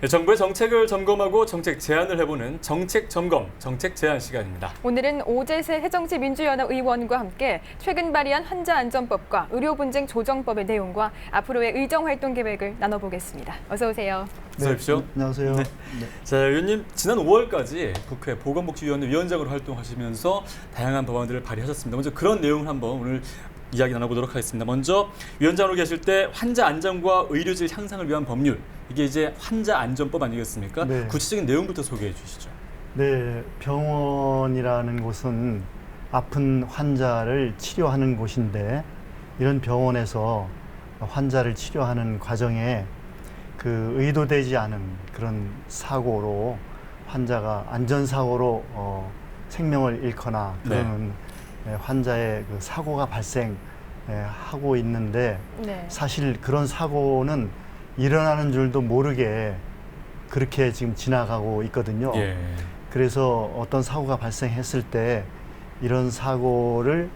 정부의 정책을 점검하고 정책 제안을 해보는 정책 점검, 정책 제안 시간입니다. 오늘은 오재세 새정치민주연합 의원과 함께 최근 발의한 환자안전법과 의료분쟁 조정법의 내용과 앞으로의 의정활동 계획을 나눠보겠습니다. 어서 오세요. 어서 오십시오. 안녕하세요. 네. 자, 의원님 지난 5월까지 국회 보건복지위원회 위원장으로 활동하시면서 다양한 법안들을 발의하셨습니다. 먼저 그런 내용을 한번 오늘 이야기 나눠보도록 하겠습니다. 먼저 위원장으로 계실 때 환자 안전과 의료질 향상을 위한 법률, 이게 이제 환자 안전법 아니겠습니까? 네. 구체적인 내용부터 소개해 주시죠. 네, 병원이라는 곳은 아픈 환자를 치료하는 곳인데 이런 병원에서 환자를 치료하는 과정에 그 의도되지 않은 그런 사고로 환자가 안전사고로 생명을 잃거나 그러는 환자의 그 사고가 발생하고 있는데 사실 그런 사고는 일어나는 줄도 모르게 그렇게 지금 지나가고 있거든요. 그래서 어떤 사고가 발생했을 때 이런 사고를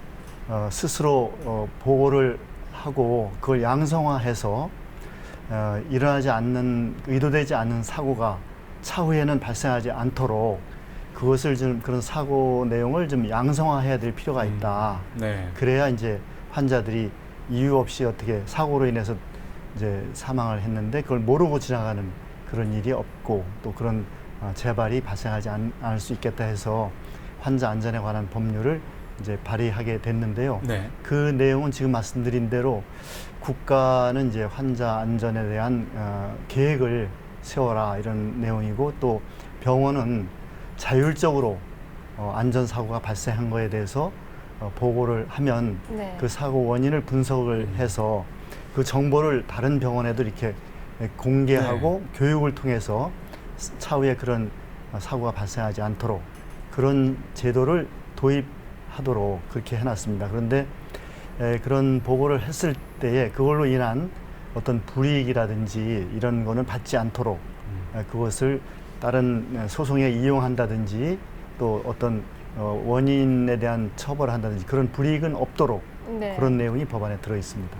스스로 보고를 하고 그걸 양성화해서 일어나지 않는, 의도되지 않는 사고가 차후에는 발생하지 않도록 그것을 좀 그런 사고 내용을 좀 양성화해야 될 필요가 있다. 그래야 이제 환자들이 이유 없이 어떻게 사고로 인해서 이제 사망을 했는데 그걸 모르고 지나가는 그런 일이 없고 또 그런 재발이 발생하지 않을 수 있겠다 해서 환자 안전에 관한 법률을 이제 발의하게 됐는데요. 그 내용은 지금 말씀드린 대로 국가는 이제 환자 안전에 대한 계획을 세워라 이런 내용이고 또 병원은 자율적으로 안전사고가 발생한 거에 대해서 보고를 하면 그 사고 원인을 분석을 해서 그 정보를 다른 병원에도 이렇게 공개하고 교육을 통해서 차후에 그런 사고가 발생하지 않도록 그런 제도를 도입하도록 그렇게 해놨습니다. 그런데 그런 보고를 했을 때에 그걸로 인한 어떤 불이익이라든지 이런 거는 받지 않도록 그것을 다른 소송에 이용한다든지 또 어떤 원인에 대한 처벌을 한다든지 그런 불이익은 없도록 그런 내용이 법안에 들어 있습니다.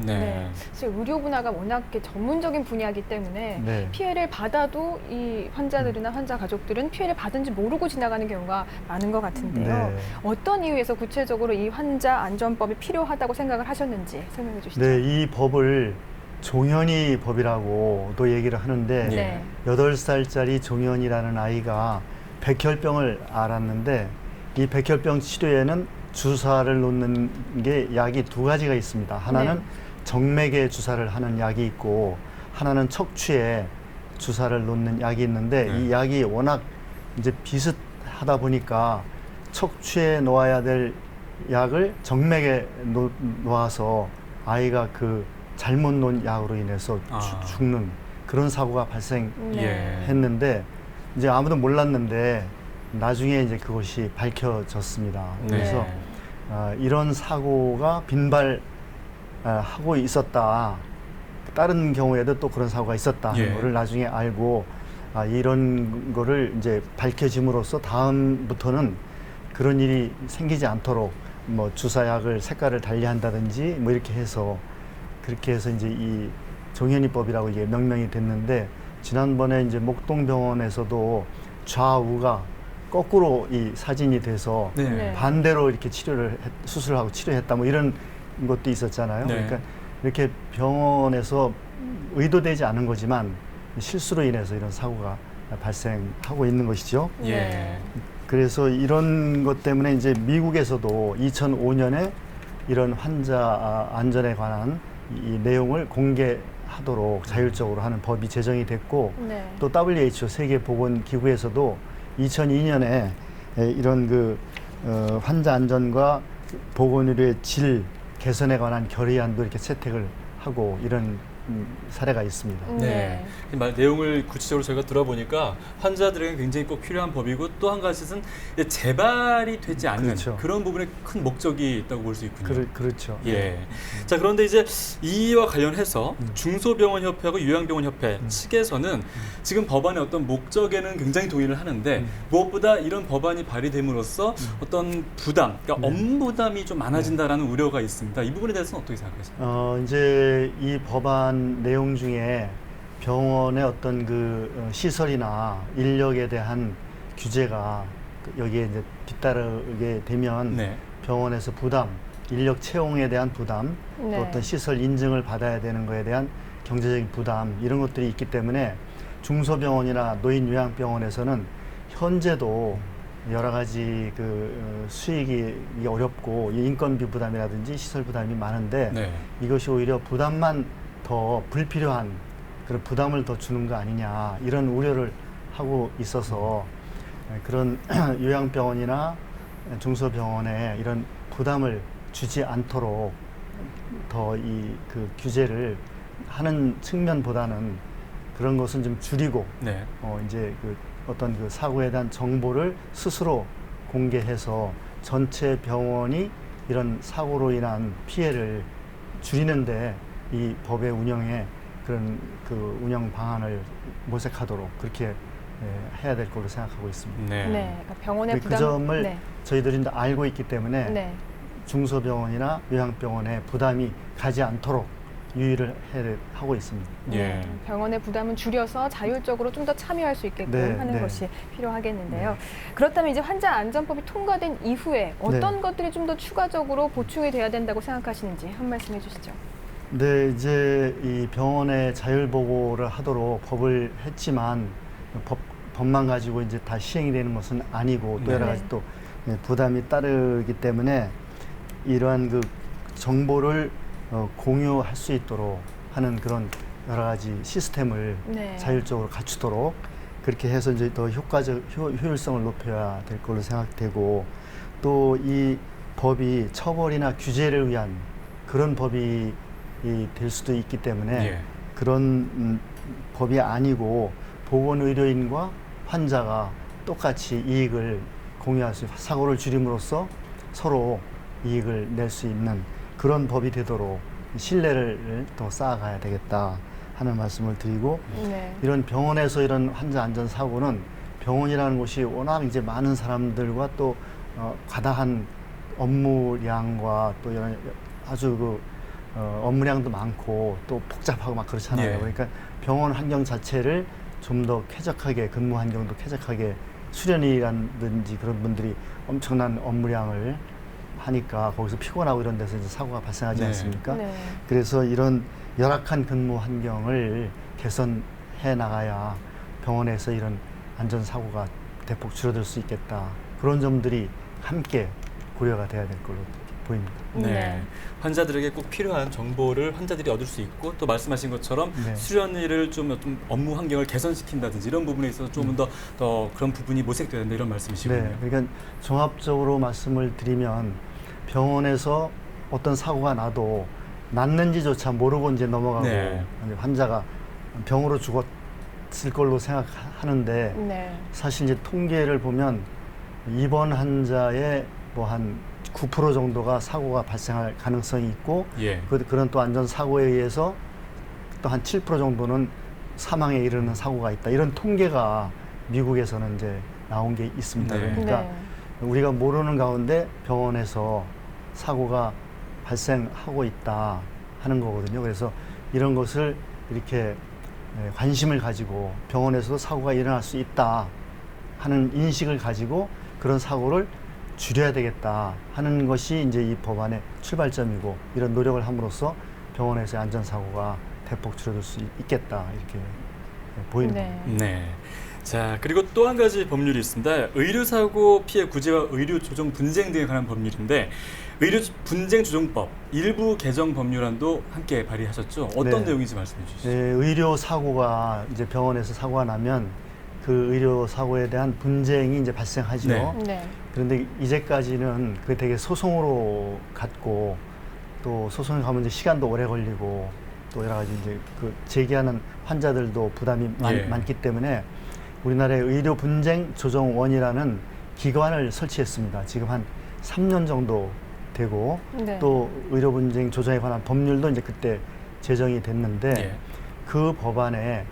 사실 의료 분야가 워낙 전문적인 분야이기 때문에 피해를 받아도 이 환자들이나 환자 가족들은 피해를 받은지 모르고 지나가는 경우가 많은 것 같은데요. 어떤 이유에서 구체적으로 이 환자 안전법이 필요하다고 생각을 하셨는지 설명해 주시죠. 이 법을 종현이 법이라고도 얘기를 하는데 8살짜리 종현이라는 아이가 백혈병을 앓았는데 이 백혈병 치료에는 주사를 놓는 게 약이 2가지가 있습니다. 하나는 정맥에 주사를 하는 약이 있고 하나는 척추에 주사를 놓는 약이 있는데 이 약이 워낙 이제 비슷하다 보니까 척추에 놓아야 될 약을 정맥에 놓아서 아이가 그 잘못 놓은 약으로 인해서 죽는 그런 사고가 발생했는데 이제 아무도 몰랐는데 나중에 이제 그것이 밝혀졌습니다. 그래서 이런 사고가 빈발하고 있었다. 다른 경우에도 또 그런 사고가 있었다는 거를 나중에 알고 이런 거를 이제 밝혀짐으로써 다음부터는 그런 일이 생기지 않도록 뭐 주사약을 색깔을 달리한다든지 뭐 이렇게 해서 그렇게 해서 이제 이 종현이법이라고 이게 명명이 됐는데 지난번에 이제 목동병원에서도 좌우가 거꾸로 이 사진이 돼서 반대로 이렇게 수술하고 치료했다 뭐 이런 것도 있었잖아요. 그러니까 이렇게 병원에서 의도되지 않은 거지만 실수로 인해서 이런 사고가 발생하고 있는 것이죠. 그래서 이런 것 때문에 이제 미국에서도 2005년에 이런 환자 안전에 관한 이 내용을 공개하도록 자율적으로 하는 법이 제정이 됐고 또 WHO 세계보건기구에서도 2002년에 이런 그 환자 안전과 보건의료의 질 개선에 관한 결의안도 이렇게 채택을 하고 이런 사례가 있습니다. 내용을 구체적으로 저희가 들어보니까 환자들에게 굉장히 꼭 필요한 법이고 또 한 가지는 재발이 되지 않는 그런 부분에 큰 목적이 있다고 볼 수 있군요. 그렇죠. 자, 그런데 이제 이와 관련해서 중소병원협회하고 요양병원협회 측에서는 지금 법안의 어떤 목적에는 굉장히 동의를 하는데 무엇보다 이런 법안이 발의됨으로써 어떤 부담, 그러니까 업무 부담이 좀 많아진다라는 우려가 있습니다. 이 부분에 대해서는 어떻게 생각하십니까? 이제 이 법안 내용 중에 병원의 어떤 그 시설이나 인력에 대한 규제가 여기에 이제 뒤따르게 되면 네. 병원에서 부담, 인력 채용에 대한 부담, 네. 또 어떤 시설 인증을 받아야 되는 거에 대한 경제적인 부담 이런 것들이 있기 때문에 중소병원이나 노인요양병원에서는 현재도 여러 가지 그 수익이 어렵고 인건비 부담이라든지 시설 부담이 많은데 네. 이것이 오히려 부담만 더 불필요한 그런 부담을 더 주는 거 아니냐 이런 우려를 하고 있어서 그런 요양병원이나 중소병원에 이런 부담을 주지 않도록 더 이 그 규제를 하는 측면보다는 그런 것은 좀 줄이고 네. 이제 그 어떤 그 사고에 대한 정보를 스스로 공개해서 전체 병원이 이런 사고로 인한 피해를 줄이는데 이 법의 운영에 그런 그 운영 방안을 모색하도록 그렇게 해야 될 걸로 생각하고 있습니다. 네. 네. 그러니까 병원의 그 부담. 점을 네. 저희들이 알고 있기 때문에 네. 중소병원이나 요양병원에 부담이 가지 않도록 유의를 하고 있습니다. 예. 네, 병원의 부담은 줄여서 자율적으로 좀 더 참여할 수 있게끔 네, 하는 네. 것이 필요하겠는데요. 그렇다면 이제 환자 안전법이 통과된 이후에 어떤 네. 것들이 좀 더 추가적으로 보충이 돼야 된다고 생각하시는지 한 말씀 해주시죠. 네, 이제 이 병원에 자율보고를 하도록 법을 했지만 법만 가지고 이제 다 시행이 되는 것은 아니고 또 여러 가지 또 부담이 따르기 때문에 이러한 그 정보를 공유할 수 있도록 하는 그런 여러 가지 시스템을 네. 자율적으로 갖추도록 그렇게 해서 이제 더 효율성을 높여야 될 걸로 생각되고 또 이 법이 처벌이나 규제를 위한 그런 법이 될 수도 있기 때문에 예. 그런 법이 아니고 보건의료인과 환자가 똑같이 이익을 공유할 수, 사고를 줄임으로써 서로 이익을 낼 수 있는 그런 법이 되도록 신뢰를 더 쌓아가야 되겠다 하는 말씀을 드리고 네. 이런 병원에서 이런 환자 안전 사고는 병원이라는 곳이 워낙 이제 많은 사람들과 또 과다한 업무량과 또 이런 아주 그 업무량도 많고 또 복잡하고 막 그렇잖아요. 예. 그러니까 병원 환경 자체를 좀 더 쾌적하게 근무 환경도 쾌적하게 수련이라든지 그런 분들이 엄청난 업무량을 하니까 거기서 피곤하고 이런 데서 이제 사고가 발생하지 네. 않습니까? 네. 그래서 이런 열악한 근무 환경을 개선해 나가야 병원에서 이런 안전사고가 대폭 줄어들 수 있겠다. 그런 점들이 함께 고려가 돼야 될 걸로 보입니다. 네. 네. 환자들에게 꼭 필요한 정보를 환자들이 얻을 수 있고 또 말씀하신 것처럼 네. 수련일을 좀 업무 환경을 개선시킨다든지 이런 부분에 있어서 좀 더 그런 부분이 모색돼야 된다 이런 말씀이시군요. 네, 그러니까 종합적으로 말씀을 드리면 병원에서 어떤 사고가 나도 났는지조차 모르고 이제 넘어가고 네. 환자가 병으로 죽었을 걸로 생각하는데 네. 사실 이제 통계를 보면 입원 환자의 뭐 한 9% 정도가 사고가 발생할 가능성이 있고 예. 그런 또 안전 사고에 의해서 또 한 7% 정도는 사망에 이르는 사고가 있다. 이런 통계가 미국에서는 이제 나온 게 있습니다. 네. 그러니까 네. 우리가 모르는 가운데 병원에서 사고가 발생하고 있다 하는 거거든요. 그래서 이런 것을 이렇게 관심을 가지고 병원에서도 사고가 일어날 수 있다 하는 인식을 가지고 그런 사고를 줄여야 되겠다 하는 것이 이제 이 법안의 출발점이고 이런 노력을 함으로써 병원에서의 안전사고가 대폭 줄어들 수 있겠다 이렇게 보이는 겁니다. 네. 네. 자, 그리고 또 한 가지 법률이 있습니다. 의료사고 피해 구제와 의료조정 분쟁 등에 관한 법률인데 의료분쟁조정법 일부 개정 법률안도 함께 발의하셨죠. 어떤 네. 내용인지 말씀해 주시죠. 의료 사고가 이제 병원에서 사고가 나면 그 의료 사고에 대한 분쟁이 이제 발생하죠. 네. 네. 그런데 이제까지는 그게 되게 소송으로 갔고 또 소송에 가면 이제 시간도 오래 걸리고 또 여러 가지 이제 그 제기하는 환자들도 부담이 예. 많기 때문에 우리나라의 의료분쟁조정원이라는 기관을 설치했습니다. 지금 한 3년 정도 되고 네. 또 의료분쟁 조정에 관한 법률도 이제 그때 제정이 됐는데 예. 그 법안에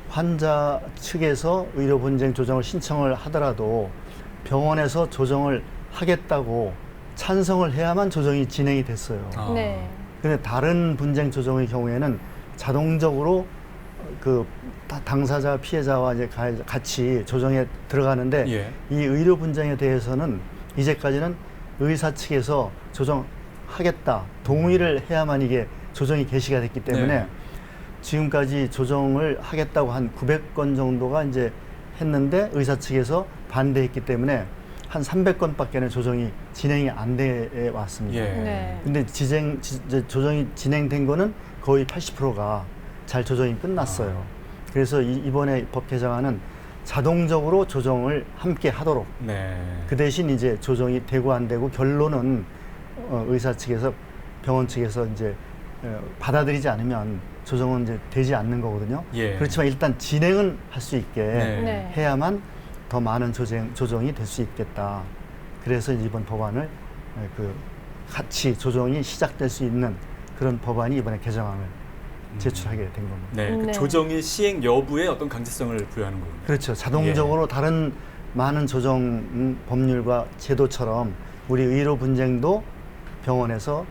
환자 측에서 의료분쟁 조정을 신청을 하더라도 병원에서 조정을 하겠다고 찬성을 해야만 조정이 진행이 됐어요. 아. 네. 근데 다른 분쟁 조정의 경우에는 자동적으로 그 당사자 피해자와 이제 같이 조정에 들어가는데 예. 이 의료 분쟁에 대해서는 이제까지는 의사 측에서 조정하겠다 동의를 해야만 이게 조정이 개시가 됐기 때문에 네. 지금까지 조정을 하겠다고 한 900건 정도가 이제 했는데 의사 측에서 반대했기 때문에 한 300건밖에는 조정이 진행이 안 돼 왔습니다. 예. 네. 근데 조정이 진행된 거는 거의 80%가 잘 조정이 끝났어요. 그래서 이번에 법 개정안은 자동적으로 조정을 함께 하도록 네. 그 대신 이제 조정이 되고 안 되고 결론은 의사 측에서 병원 측에서 이제 받아들이지 않으면 조정은 이제 되지 않는 거거든요. 예. 그렇지만 일단 진행은 할 수 있게 네. 해야만 더 많은 조정이 될 수 있겠다. 그래서 이번 법안을 같이 조정이 시작될 수 있는 그런 법안이 이번에 개정안을 제출하게 된 겁니다. 네. 그 네. 조정의 시행 여부에 어떤 강제성을 부여하는 거군요. 그렇죠. 자동적으로 다른 많은 조정 법률과 제도처럼 우리 의료 분쟁도 병원에서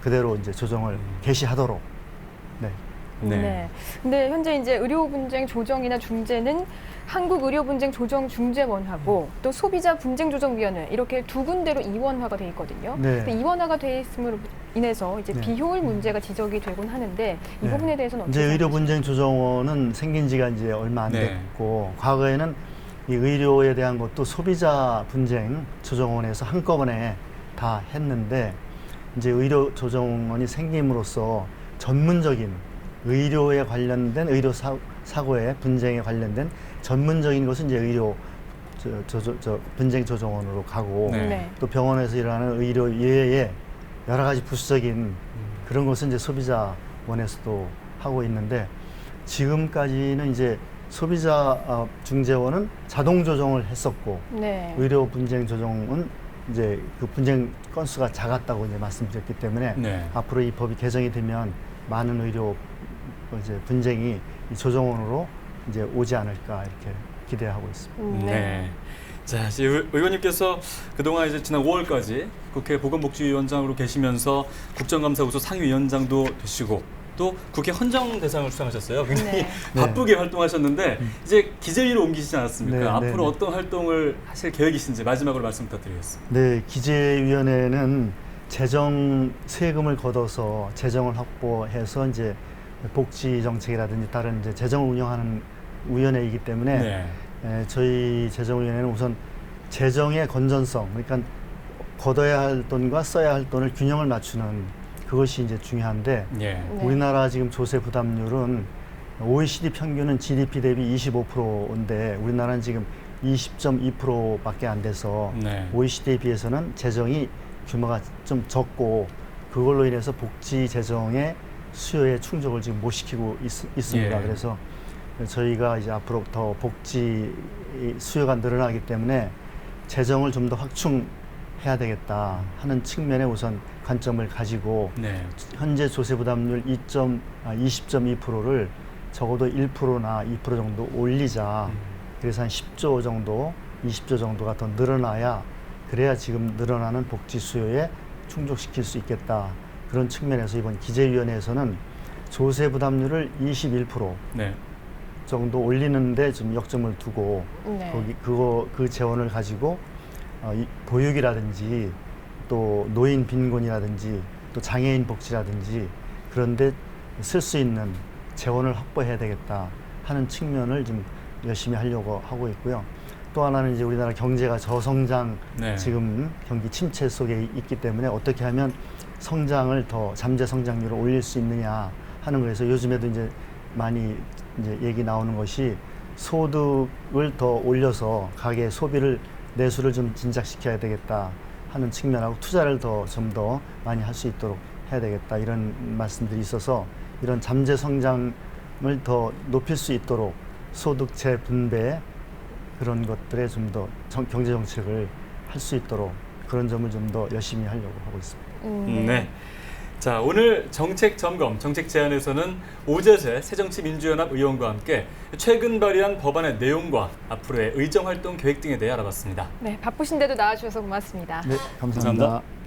그대로 이제 조정을 개시하도록. 네. 네. 네. 근데 현재 이제 의료 분쟁 조정이나 중재는 한국 의료 분쟁 조정 중재원하고 또 소비자 분쟁 조정 위원회 이렇게 두 군데로 이원화가 돼 있거든요. 네. 근데 이원화가 돼 있음으로 인해서 이제 네. 비효율 문제가 지적이 되곤 하는데 이 네. 부분에 대해서는 어떻게 이제 의료 생각하십니까? 분쟁 조정원은 생긴 지가 이제 얼마 안 네. 됐고 과거에는 이 의료에 대한 것도 소비자 분쟁 조정원에서 한꺼번에 다 했는데 이제 의료 조정원이 생김으로써 전문적인 의료에 관련된 의료 사고에 분쟁에 관련된 전문적인 것은 이제 의료 분쟁 조정원으로 가고 네. 네. 또 병원에서 일하는 의료 외에 여러 가지 부수적인 그런 것은 이제 소비자원에서도 하고 있는데 지금까지는 이제 소비자 중재원은 자동 조정을 했었고 네. 의료 분쟁 조정은 이제 그 분쟁 건수가 작았다고 이제 말씀드렸기 때문에 네. 앞으로 이 법이 개정이 되면 많은 의료 이제 분쟁이 이 조정원으로 이제 오지 않을까 이렇게 기대하고 있습니다. 네. 자, 이제 의원님께서 그동안 이제 지난 5월까지 국회 보건복지위원장으로 계시면서 국정감사 우수 상위위원장도 되시고 또 국회 헌정 대상을 수상하셨어요. 굉장히 네. 바쁘게 활동하셨는데 이제 기재위로 옮기시지 않았습니까? 네, 앞으로 네. 어떤 활동을 하실 계획이신지 마지막으로 말씀 부탁드리겠습니다. 네, 기재위원회는 재정 세금을 걷어서 재정을 확보해서 이제 복지 정책이라든지 다른 이제 재정을 운영하는 위원회이기 때문에 네. 저희 재정위원회는 우선 재정의 건전성, 그러니까 걷어야 할 돈과 써야 할 돈을 균형을 맞추는 그것이 이제 중요한데 예. 네. 우리나라 지금 조세 부담률은 OECD 평균은 GDP 대비 25%인데 우리나라는 지금 20.2%밖에 안 돼서 네. OECD에 비해서는 재정이 규모가 좀 적고 그걸로 인해서 복지 재정의 수요에 충족을 지금 못 시키고 있습니다. 예. 그래서 저희가 이제 앞으로 더 복지 수요가 늘어나기 때문에 재정을 좀 더 확충해야 되겠다 하는 측면에 우선 관점을 가지고 네. 현재 조세 부담률 20.2%를 적어도 1%나 2% 정도 올리자. 그래서 한 10조 정도, 20조 정도가 더 늘어나야 그래야 지금 늘어나는 복지 수요에 충족시킬 수 있겠다. 그런 측면에서 이번 기재위원회에서는 조세 부담률을 21% 네. 정도 올리는데 좀 역점을 두고 네. 그 재원을 가지고 보육이라든지 또 노인 빈곤이라든지 또 장애인 복지라든지 그런데 쓸 수 있는 재원을 확보해야 되겠다 하는 측면을 좀 열심히 하려고 하고 있고요. 또 하나는 이제 우리나라 경제가 저성장 네. 지금 경기 침체 속에 있기 때문에 어떻게 하면 성장을 더 잠재 성장률을 올릴 수 있느냐 하는 거에서 요즘에도 이제 많이 이제 얘기 나오는 것이 소득을 더 올려서 가계 소비를 내수를 좀 진작시켜야 되겠다 하는 측면하고 투자를 좀 더 많이 할 수 있도록 해야 되겠다 이런 말씀들이 있어서 이런 잠재 성장을 더 높일 수 있도록 소득 재분배 그런 것들에 좀 더 경제 정책을 할 수 있도록 그런 점을 좀 더 열심히 하려고 하고 있습니다. 네. 자, 오늘 정책 점검, 정책 제안에서는 오재세 새정치민주연합 의원과 함께 최근 발의한 법안의 내용과 앞으로의 의정 활동 계획 등에 대해 알아봤습니다. 네, 바쁘신데도 나와주셔서 고맙습니다. 네, 감사합니다. 감사합니다.